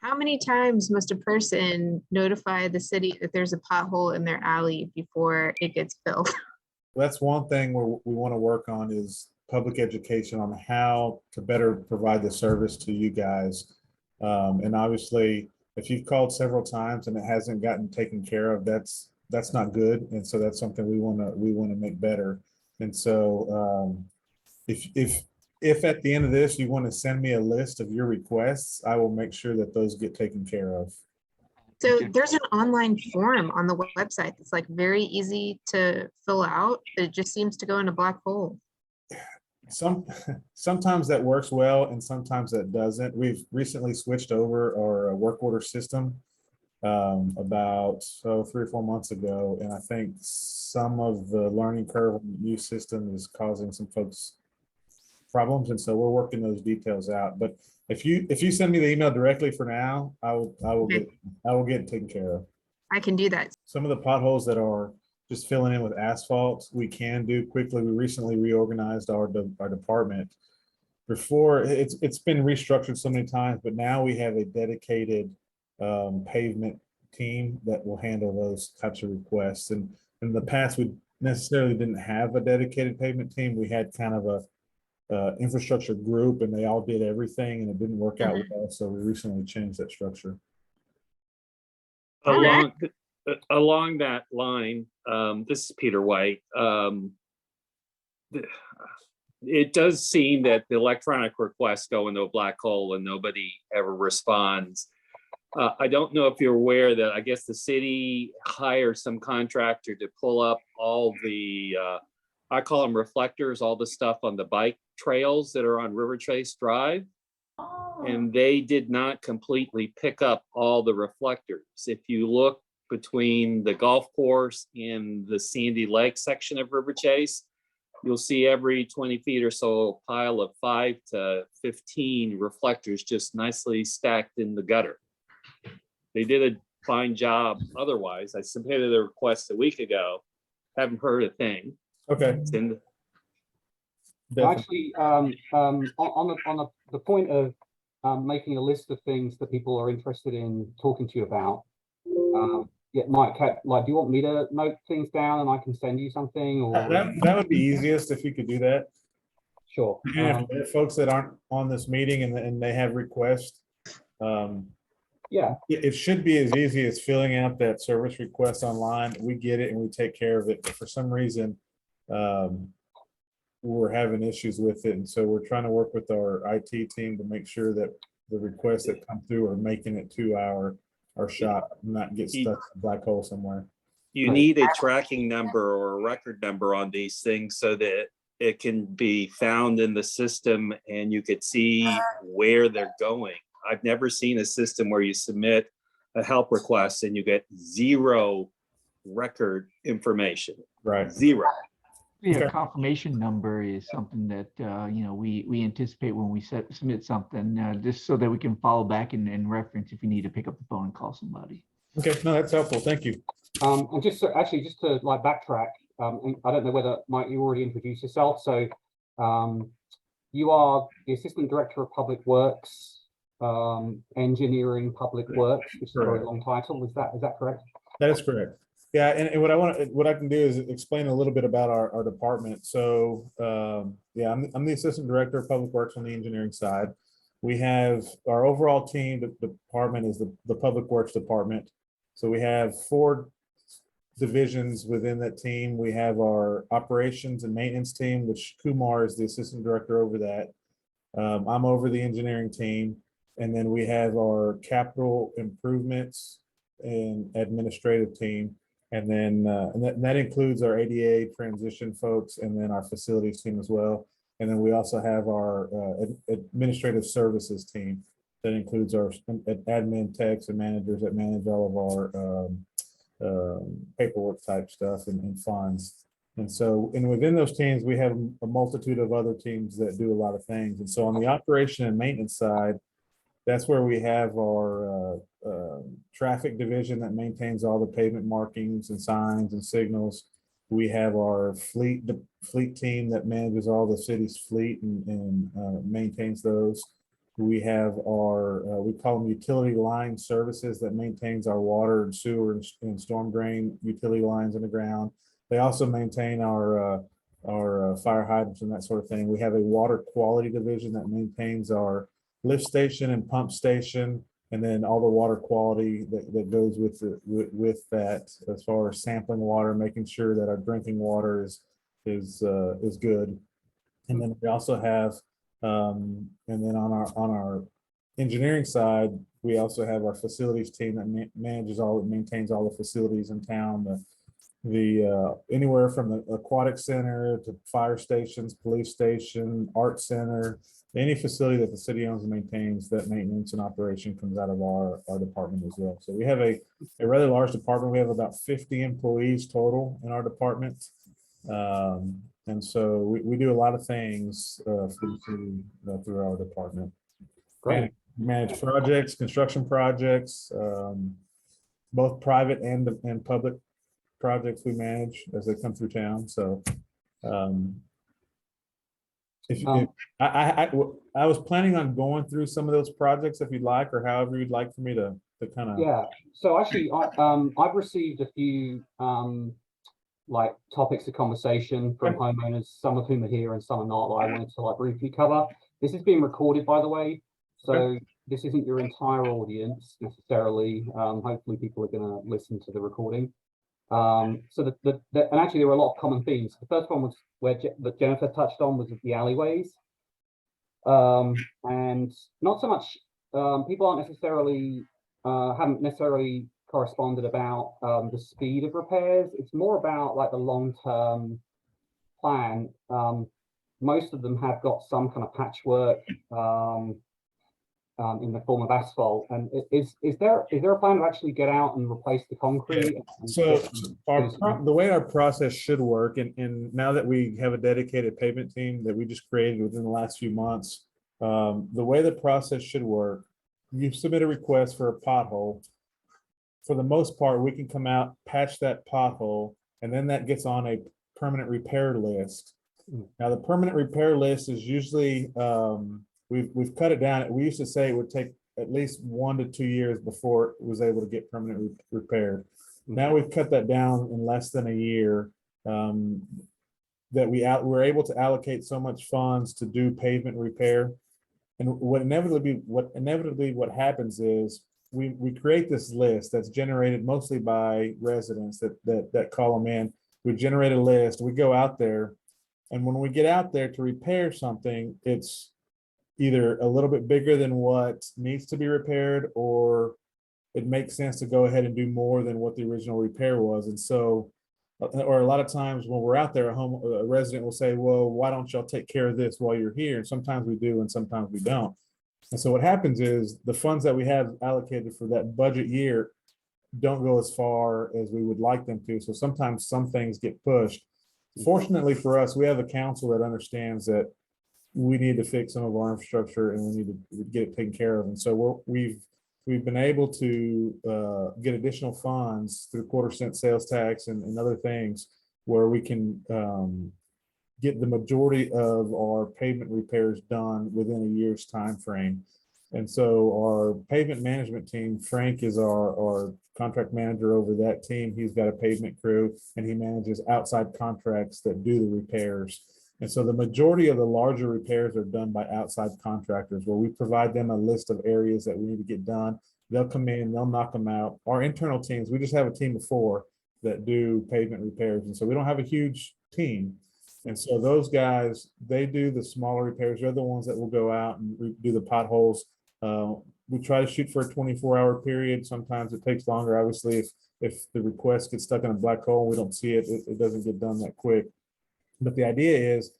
How many times must a person notify the city that there's a pothole in their alley before it gets filled? That's one thing where we want to work on is public education on how to better provide the service to you guys. And obviously, if you've called several times and it hasn't gotten taken care of, that's not good. And so that's something we want to make better. And so if at the end of this you want to send me a list of your requests, I will make sure that those get taken care of. So there's an online form on the website that's like very easy to fill out. It just seems to go in a black hole. Sometimes that works well and sometimes that doesn't. We've recently switched over our work order system about 3 or 4 months ago, and I think some of the learning curve on the new system is causing some folks problems, and so we're working those details out. But if you send me the email directly for now, I will get it taken care of. I can do that. Some of the potholes that are just filling in with asphalt, we can do quickly. We recently reorganized our department. Before, it's been restructured so many times, but now we have a dedicated pavement team that will handle those types of requests. And in the past, we necessarily didn't have a dedicated pavement team. We had kind of a infrastructure group, and they all did everything, and it didn't work out well. So we recently changed that structure. Along that line, this is Peter White. It does seem that the electronic requests go into a black hole and nobody ever responds. I don't know if you're aware that I guess the city hires some contractor to pull up all the, I call them reflectors, all the stuff on the bike trails that are on Riverchase Drive. And they did not completely pick up all the reflectors. If you look between the golf course and the Sandy Lake section of Riverchase, you'll see every 20 feet or so a pile of 5 to 15 reflectors just nicely stacked in the gutter. They did a fine job otherwise. I submitted a request a week ago. Haven't heard a thing. Okay. Actually, on the point of making a list of things that people are interested in talking to you about, yeah, Mike, like, do you want me to note things down and I can send you something? Or that would be easiest if you could do that. Sure. And if folks that aren't on this meeting and they have requests, yeah, it should be as easy as filling out that service request online. We get it and we take care of it. But for some reason, we're having issues with it, and so we're trying to work with our IT team to make sure that the requests that come through are making it to our shop, not get stuck in a black hole somewhere. You need a tracking number or a record number on these things so that it can be found in the system and you could see where they're going. I've never seen a system where you submit a help request and you get zero record information. Right. Zero. Yeah, a confirmation number is something that we anticipate when we submit something, just so that we can follow back and reference if you need to pick up the phone and call somebody. Okay, no, that's helpful. Thank you. and just to like backtrack, I don't know whether Mike, you already introduced yourself. So you are the Assistant Director of Public Works, Engineering Public Works, which is a very long title. Is that correct? That is correct. Yeah, and what I can do is explain a little bit about our department. So yeah, I'm the Assistant Director of Public Works on the engineering side. We have our overall team. The department is the Public Works Department. So we have 4 divisions within that team. We have our operations and maintenance team, which Kumar is the Assistant Director over that. I'm over the engineering team. And then we have our capital improvements and administrative team. And then that includes our ADA transition folks and then our facilities team as well. And then we also have our administrative services team that includes our admin techs and managers that manage all of our paperwork type stuff and funds. And so, and within those teams, we have a multitude of other teams that do a lot of things. And so on the operation and maintenance side, that's where we have our traffic division that maintains all the pavement markings and signs and signals. We have our fleet team that manages all the city's fleet and maintains those. We have our, we call them utility line services that maintains our water and sewer and storm drain utility lines in the ground. They also maintain our fire hydrants and that sort of thing. We have a water quality division that maintains our lift station and pump station, and then all the water quality that goes with that, as far as sampling water, making sure that our drinking water is good. And then we also have, and then on our engineering side, we also have our facilities team that maintains all the facilities in town. The anywhere from the aquatic center to fire stations, police station, art center, any facility that the city owns and maintains, that maintenance and operation comes out of our department as well. So we have a rather large department. We have about 50 employees total in our department. And so we do a lot of things for the city through our department. Great. Manage projects, construction projects, both private and public projects we manage as they come through town. So I was planning on going through some of those projects if you'd like, or however you'd like for me to kind of. Yeah, so actually I've received a few like topics of conversation from homeowners, some of whom are here and some are not, that I wanted to like briefly cover. This is being recorded, by the way, so this isn't your entire audience necessarily. Hopefully people are going to listen to the recording. So and actually there were a lot of common themes. The first one was that Jennifer touched on was the alleyways, and not so much people aren't necessarily haven't necessarily corresponded about the speed of repairs. It's more about like the long-term plan. Most of them have got some kind of patchwork in the form of asphalt. And is there a plan to actually get out and replace the concrete? So the way our process should work, and now that we have a dedicated pavement team that we just created within the last few months, the way the process should work, you submit a request for a pothole. For the most part, we can come out, patch that pothole, and then that gets on a permanent repair list. Now, the permanent repair list is usually, we've cut it down. We used to say it would take at least 1 to 2 years before it was able to get permanently repaired. Now we've cut that down in less than a year. That we're able to allocate so much funds to do pavement repair. And what inevitably happens is we create this list that's generated mostly by residents that call them in. We generate a list, we go out there, and when we get out there to repair something, it's either a little bit bigger than what needs to be repaired, or it makes sense to go ahead and do more than what the original repair was. And so, or a lot of times when we're out there, a resident will say, well, why don't y'all take care of this while you're here? And sometimes we do, and sometimes we don't. And so what happens is the funds that we have allocated for that budget year don't go as far as we would like them to. So sometimes some things get pushed. Fortunately for us, we have a council that understands that we need to fix some of our infrastructure and we need to get it taken care of. And so we've been able to get additional funds through quarter-cent sales tax and other things where we can get the majority of our pavement repairs done within a year's time frame. And so our pavement management team, Frank is our contract manager over that team. He's got a pavement crew and he manages outside contracts that do the repairs. And so the majority of the larger repairs are done by outside contractors, where we provide them a list of areas that we need to get done. They'll come in, they'll knock them out. Our internal teams, we just have a team of 4 that do pavement repairs. And so we don't have a huge team. And so those guys, they do the smaller repairs. They're the ones that will go out and do the potholes. We try to shoot for a 24-hour period. Sometimes it takes longer. Obviously, if the request gets stuck in a black hole, we don't see it, it doesn't get done that quick. But the idea is,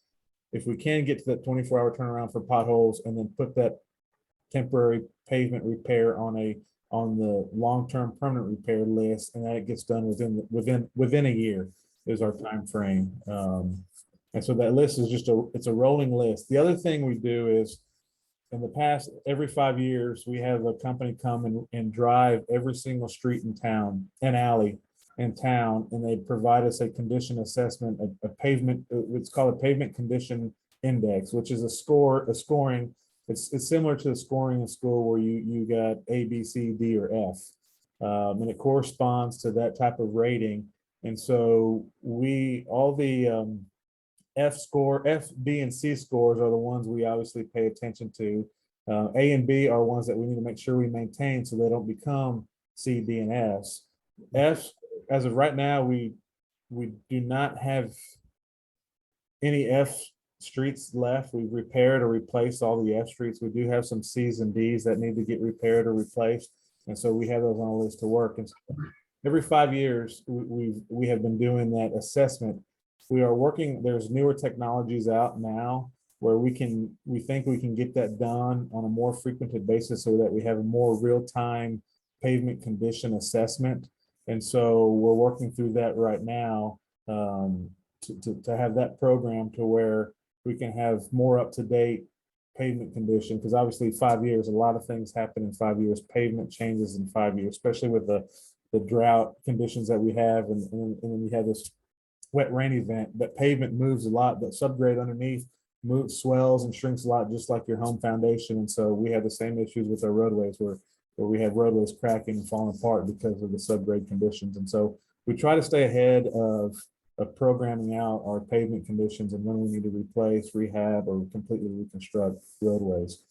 if we can get to that 24-hour turnaround for potholes and then put that temporary pavement repair on the long-term permanent repair list, and that it gets done within a year is our time frame. And so that list is it's a rolling list. The other thing we do is, in the past, every 5 years, we have a company come and drive every single street in town and alley in town, and they provide us a condition assessment, a pavement, it's called a pavement condition index, which is a scoring it's similar to the scoring in school where you got A, B, C, D, or F. And it corresponds to that type of rating. And so all the F, B, and C scores are the ones we obviously pay attention to. A and B are ones that we need to make sure we maintain so they don't become C, D, and Fs. F, as of right now, we do not have any F streets left. We've repaired or replaced all the F streets. We do have some Cs and Ds that need to get repaired or replaced. And so we have those on a list to work. And so every 5 years, we have been doing that assessment. We are working, there's newer technologies out now where we think we can get that done on a more frequented basis so that we have a more real-time pavement condition assessment. And so we're working through that right now to have that program to where we can have more up-to-date pavement condition, because obviously 5 years, a lot of things happen in 5 years. Pavement changes in 5 years, especially with the drought conditions that we have, and then we have this wet rain event. That pavement moves a lot, but subgrade underneath swells and shrinks a lot, just like your home foundation. And so we have the same issues with our roadways where we have roadways cracking and falling apart because of the subgrade conditions. And so we try to stay ahead of programming out our pavement conditions and when we need to replace, rehab, or completely reconstruct roadways.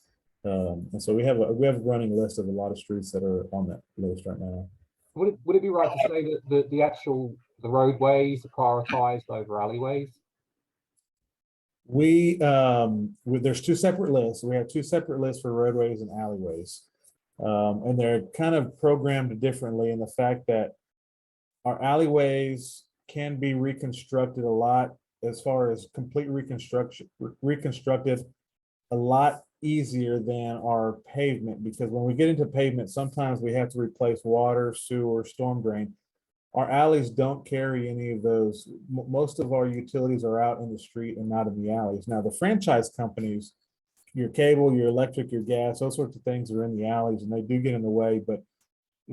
And so we have a running list of a lot of streets that are on that list right now. Would it be right to say that the roadways are prioritized over alleyways? There's two separate lists. We have two separate lists for roadways and alleyways. And they're kind of programmed differently in the fact that our alleyways can be reconstructed a lot, as far as complete reconstructed a lot easier than our pavement, because when we get into pavement, sometimes we have to replace water, sewer, storm drain. Our alleys don't carry any of those. Most of our utilities are out in the street and not in the alleys. Now, the franchise companies, your cable, your electric, your gas, those sorts of things are in the alleys, and they do get in the way. But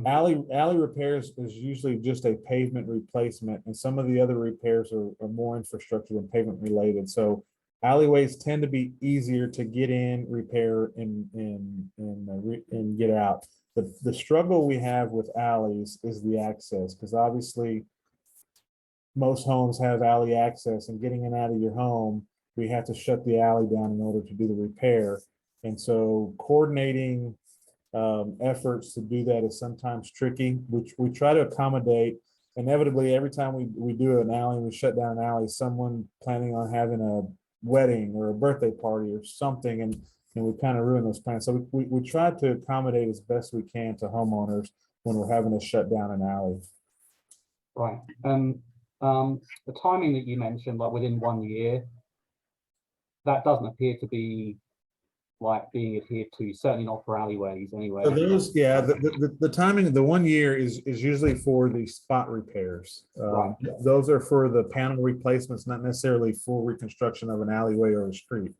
alley repairs is usually just a pavement replacement, and some of the other repairs are more infrastructure than pavement related. So alleyways tend to be easier to get in, repair, and get out. The struggle we have with alleys is the access, because obviously most homes have alley access, and getting in and out of your home, we have to shut the alley down in order to do the repair. And so coordinating efforts to do that is sometimes tricky, which we try to accommodate. Inevitably, every time we do an alley, we shut down an alley, someone planning on having a wedding or a birthday party or something, and we kind of ruin those plans. So we try to accommodate as best we can to homeowners when we're having to shut down an alley. Right. The timing that you mentioned, like within 1 year, that doesn't appear to be like being adhered to, certainly not for alleyways anyway. So those, yeah, the timing of the 1 year is usually for the spot repairs. Right. Those are for the panel replacements, not necessarily full reconstruction of an alleyway or a street.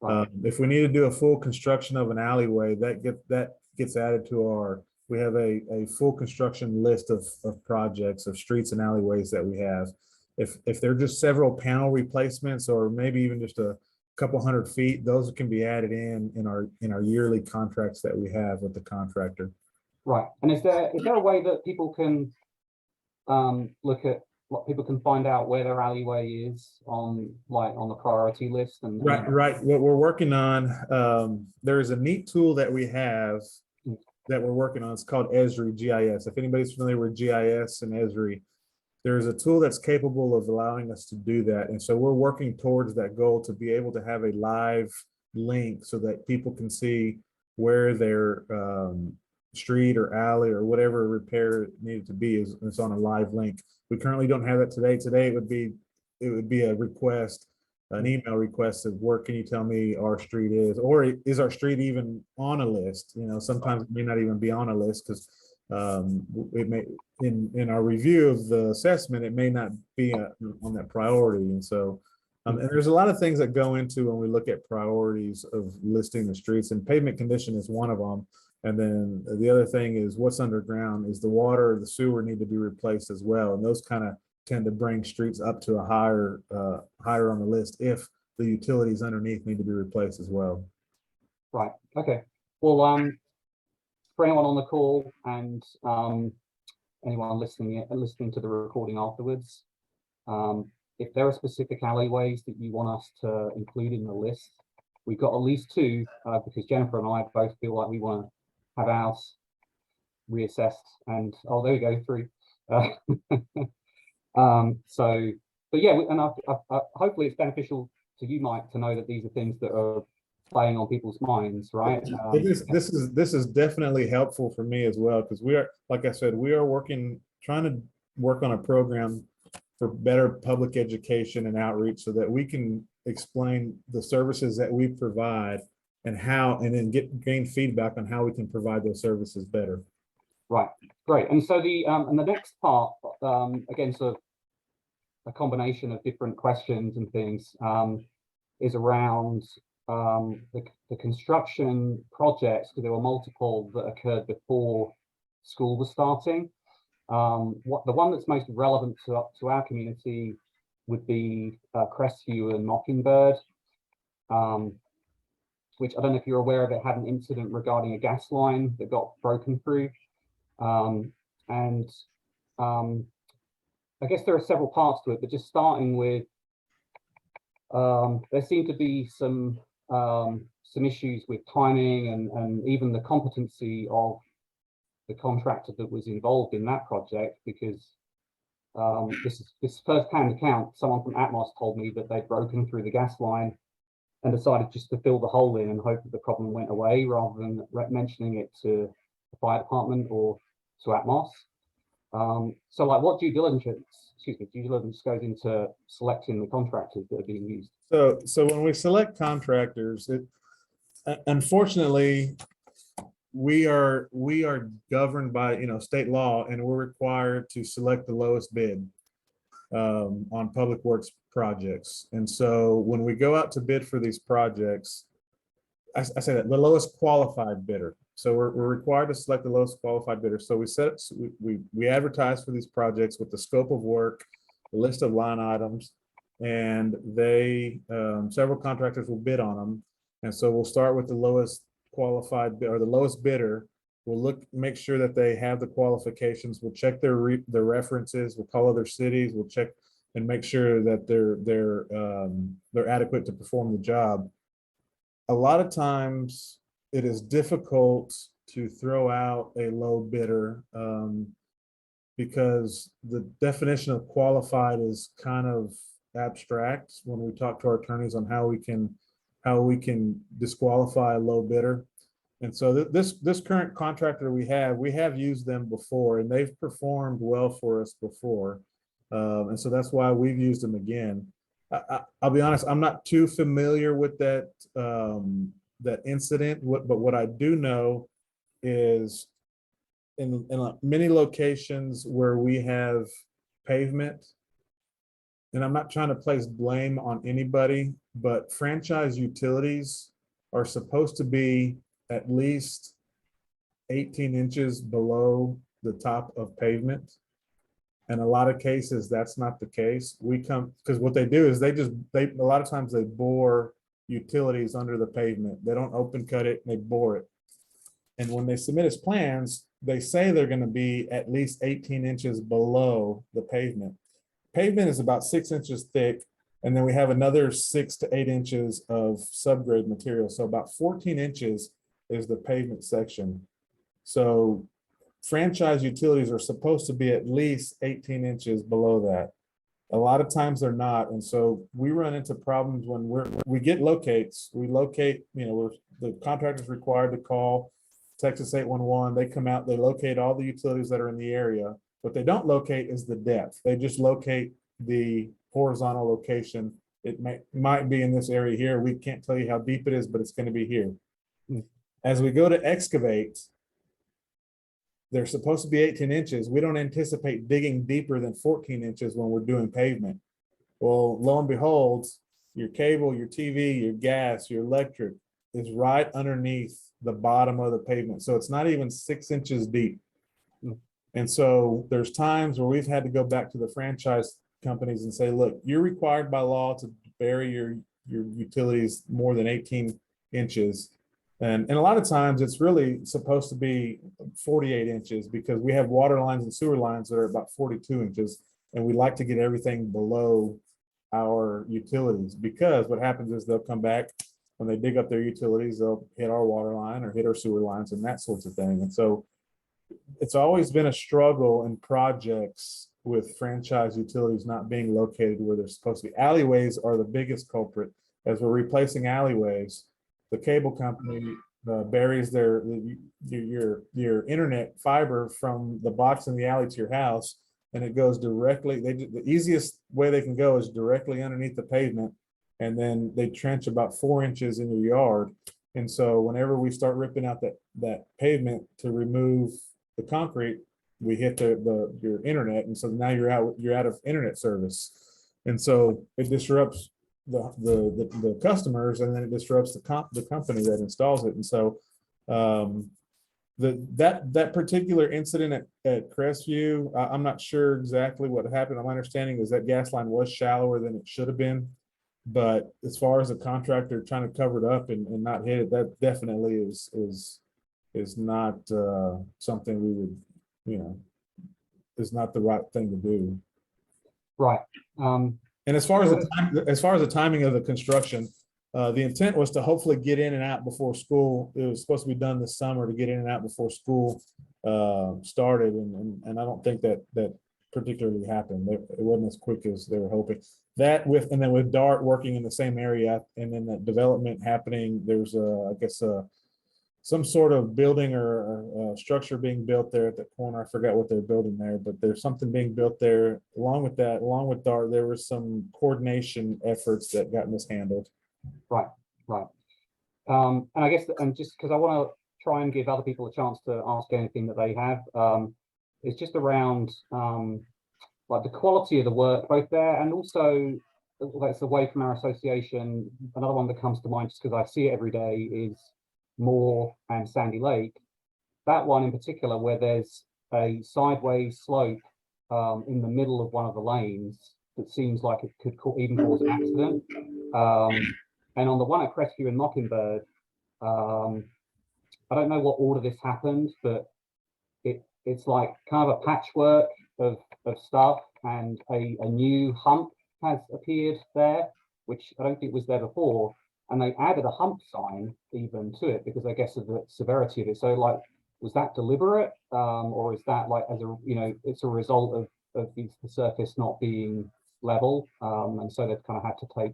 Right. If we need to do a full construction of an alleyway, that gets added to we have a full construction list of projects of streets and alleyways that we have. If they're just several panel replacements, or maybe even just a couple 100 feet, those can be added in our yearly contracts that we have with the contractor. Right. And is there a way that people can look at what people can find out where their alleyway is on the priority list? And right. What we're working on, there is a neat tool that we have that we're working on. It's called Esri GIS. If anybody's familiar with GIS and Esri, there's a tool that's capable of allowing us to do that. And so we're working towards that goal, to be able to have a live link so that people can see where their street or alley or whatever repair needed to be is on a live link. We currently don't have that today. Today it would be a request, an email request of where can you tell me our street is, or is our street even on a list? You know, sometimes it may not even be on a list, because it may, in our review of the assessment, it may not be on that priority. And so and there's a lot of things that go into when we look at priorities of listing the streets, and pavement condition is one of them. And then the other thing is what's underground. Is the water or the sewer need to be replaced as well? And those kind of tend to bring streets up to a higher on the list if the utilities underneath need to be replaced as well. Right, okay. Well, for anyone on the call and anyone listening to the recording afterwards, if there are specific alleyways that you want us to include in the list, we've got at least two, because Jennifer and I both feel like we want to have ours reassessed. And oh, there we go, three. But yeah, and hopefully it's beneficial to you, Mike, to know that these are things that are playing on people's minds, right? This is definitely helpful for me as well, because we are, like I said, we are trying to work on a program for better public education and outreach so that we can explain the services that we provide and then gain feedback on how we can provide those services better. Right, great. And so the next part, again, sort of a combination of different questions and things, is around the construction projects, because there were multiple that occurred before school was starting. The one that's most relevant to our community would be Crestview and Mockingbird, which I don't know if you're aware of. It had an incident regarding a gas line that got broken through. I guess there are several parts to it, but just starting with, there seemed to be some issues with timing and even the competency of the contractor that was involved in that project, because this first-hand account, someone from Atmos told me that they'd broken through the gas line and decided just to fill the hole in and hope that the problem went away, rather than mentioning it to the fire department or to Atmos. So like, what due diligence goes into selecting the contractors that are being used? So when we select contractors, unfortunately, we are governed by state law, and we're required to select the lowest bid on public works projects. And so when we go out to bid for these projects, I say that the lowest qualified bidder. So we're required to select the lowest qualified bidder. So we advertise for these projects with the scope of work, the list of line items, and several contractors will bid on them. And so we'll start with the lowest qualified or the lowest bidder. We'll make sure that they have the qualifications. We'll check their references. We'll call other cities. We'll check and make sure that they're adequate to perform the job. A lot of times it is difficult to throw out a low bidder because the definition of qualified is kind of abstract when we talk to our attorneys on how we can disqualify a low bidder. And so this current contractor we have used them before, and they've performed well for us before. And so that's why we've used them again. I'll be honest, I'm not too familiar with that incident, but what I do know is in many locations where we have pavement, and I'm not trying to place blame on anybody, but franchise utilities are supposed to be at least 18 inches below the top of pavement. In a lot of cases, that's not the case. Because what they do is a lot of times they bore utilities under the pavement. They don't open cut it, they bore it. And when they submit us plans, they say they're going to be at least 18 inches below the pavement. Pavement is about 6 inches thick, and then we have another 6 to 8 inches of subgrade material. So about 14 inches is the pavement section. So franchise utilities are supposed to be at least 18 inches below that. A lot of times they're not. And so we run into problems when we get locates. We locate, the contractor's required to call Texas 811. They come out, they locate all the utilities that are in the area. What they don't locate is the depth. They just locate the horizontal location. It might be in this area here. We can't tell you how deep it is, but it's going to be here. As we go to excavate, they're supposed to be 18 inches. We don't anticipate digging deeper than 14 inches when we're doing pavement. Well, lo and behold, your cable, your TV, your gas, your electric is right underneath the bottom of the pavement. So it's not even 6 inches deep. And so there's times where we've had to go back to the franchise companies and say, look, you're required by law to bury your utilities more than 18 inches. And a lot of times it's really supposed to be 48 inches because we have water lines and sewer lines that are about 42 inches. And we like to get everything below our utilities, because what happens is they'll come back when they dig up their utilities, they'll hit our water line or hit our sewer lines and that sorts of thing. And so it's always been a struggle in projects with franchise utilities not being located where they're supposed to be. Alleyways are the biggest culprit. As we're replacing alleyways, the cable company buries your internet fiber from the box in the alley to your house, and it goes directly. The easiest way they can go is directly underneath the pavement, and then they trench about 4 inches in your yard. And so whenever we start ripping out that pavement to remove the concrete, we hit your internet, and so now you're out of internet service, and so it disrupts the customers, and then it disrupts the company that installs it. And so that particular incident at Crestview, I'm not sure exactly what happened. My understanding is that gas line was shallower than it should have been, but as far as a contractor trying to cover it up and not hit it, that definitely is not something we would, is not the right thing to do. Right. And as far as the timing of the construction, the intent was to hopefully get in and out before school. It was supposed to be done this summer to get in and out before school started, and I don't think that particularly happened. It wasn't as quick as they were hoping. And then with DART working in the same area, and then that development happening, there's I guess some sort of building or structure being built there at the corner. I forgot what they're building there, but there's something being built there. Along with DART, there was some coordination efforts that got mishandled. Right. And I guess, and just because I want to try and give other people a chance to ask anything that they have, it's just around like the quality of the work both there, and also that's away from our association. Another one that comes to mind, just because I see it every day, is Moore and Sandy Lake. That one in particular, where there's a sideways slope in the middle of one of the lanes that seems like it could even cause an accident. And on the one at Crestview and Mockingbird, I don't know what order this happened, but it's like kind of a patchwork of stuff, and a new hump has appeared there, which I don't think was there before. And they added a hump sign even to it because I guess of the severity of it. So like, was that deliberate, or is that like it's a result of the surface not being level, and so they've kind of had to take.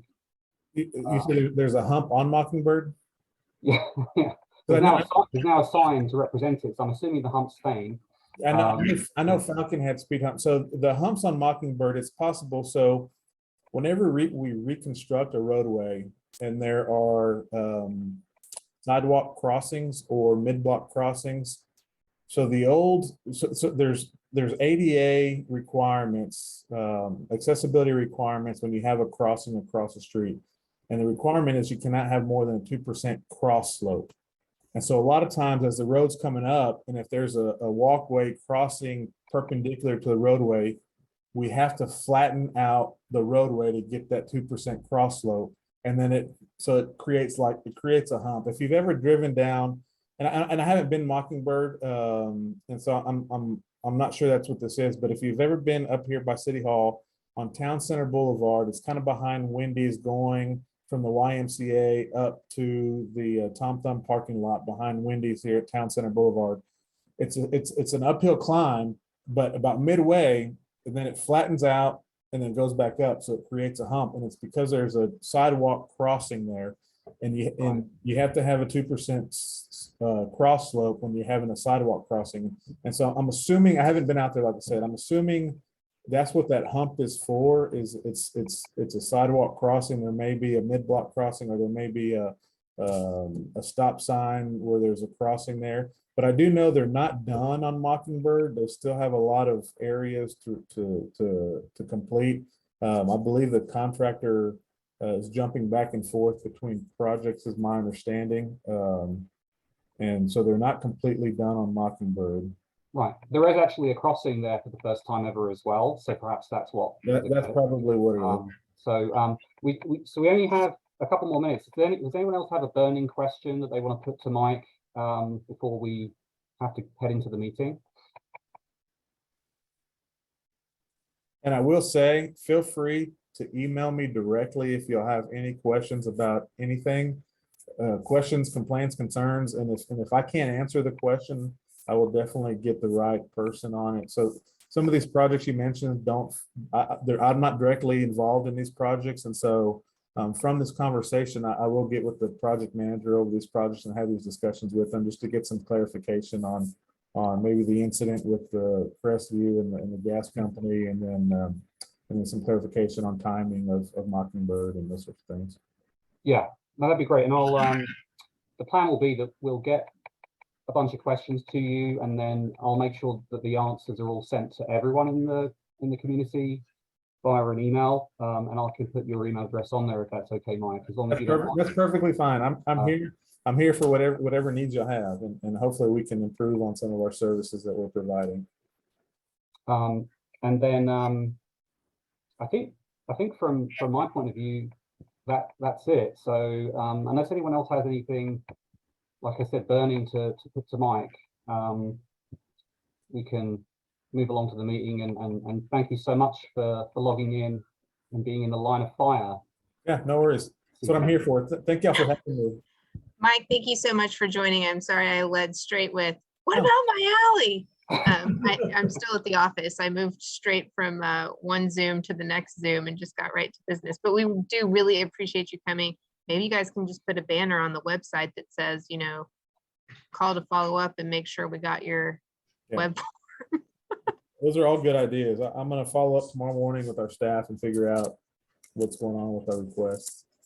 You said there's a hump on Mockingbird? Yeah. There's now a sign to represent it, so I'm assuming the hump's staying. I know Falcon had speed humps. So the humps on Mockingbird, it's possible. So whenever we reconstruct a roadway and there are sidewalk crossings or mid-block crossings, so there's ADA requirements, accessibility requirements when you have a crossing across the street. And the requirement is you cannot have more than a 2% cross slope. And so a lot of times as the road's coming up, and if there's a walkway crossing perpendicular to the roadway, we have to flatten out the roadway to get that 2% cross slope. And then it creates a hump. If you've ever driven down, and I haven't been Mockingbird, and so I'm not sure that's what this is, but if you've ever been up here by City Hall on Town Center Boulevard, it's kind of behind Wendy's going from the YMCA up to the Tom Thumb parking lot behind Wendy's here at Town Center Boulevard. It's an uphill climb, but about midway, and then it flattens out and then goes back up, so it creates a hump, and it's because there's a sidewalk crossing there, and you have to have a 2% cross slope when you're having a sidewalk crossing. And so I'm assuming, I haven't been out there, like I said, I'm assuming that's what that hump is for. Is it's a sidewalk crossing. There may be a mid-block crossing, or there may be a stop sign where there's a crossing there. But I do know they're not done on Mockingbird. They still have a lot of areas to complete. I believe the contractor is jumping back and forth between projects, is my understanding. And so they're not completely done on Mockingbird. Right. There is actually a crossing there for the first time ever as well. So perhaps that's what. That's probably what it is. So we only have a couple more minutes. Does anyone else have a burning question that they want to put to Mike before we have to head into the meeting? And I will say, feel free to email me directly if you'll have any questions about anything, questions, complaints, concerns, and if I can't answer the question, I will definitely get the right person on it. So some of these projects you mentioned I'm not directly involved in these projects, and so from this conversation, I will get with the project manager over these projects and have these discussions with them just to get some clarification on maybe the incident with the Crestview and the gas company, and then some clarification on timing of Mockingbird and those sorts of things. Yeah, no, that'd be great. And I'll the plan will be that we'll get a bunch of questions to you, and then I'll make sure that the answers are all sent to everyone in the community via an email, and I can put your email address on there if that's okay, Mike. As long as you don't mind. That's perfectly fine. I'm here. I'm here for whatever needs you'll have, and hopefully we can improve on some of our services that we're providing. And then I think from my point of view, that's it. So unless anyone else has anything, like I said, burning to put to Mike, we can move along to the meeting. And thank you so much for logging in and being in the line of fire. Yeah, no worries. That's what I'm here for. Thank y'all for having me. Mike, thank you so much for joining. I'm sorry I led straight with, what about my alley? I'm still at the office. I moved straight from one Zoom to the next Zoom and just got right to business. But we do really appreciate you coming. Maybe you guys can just put a banner on the website that says, you know, call to follow up and make sure we got your web. Those are all good ideas. I'm going to follow up tomorrow morning with our staff and figure out what's going on with our requests.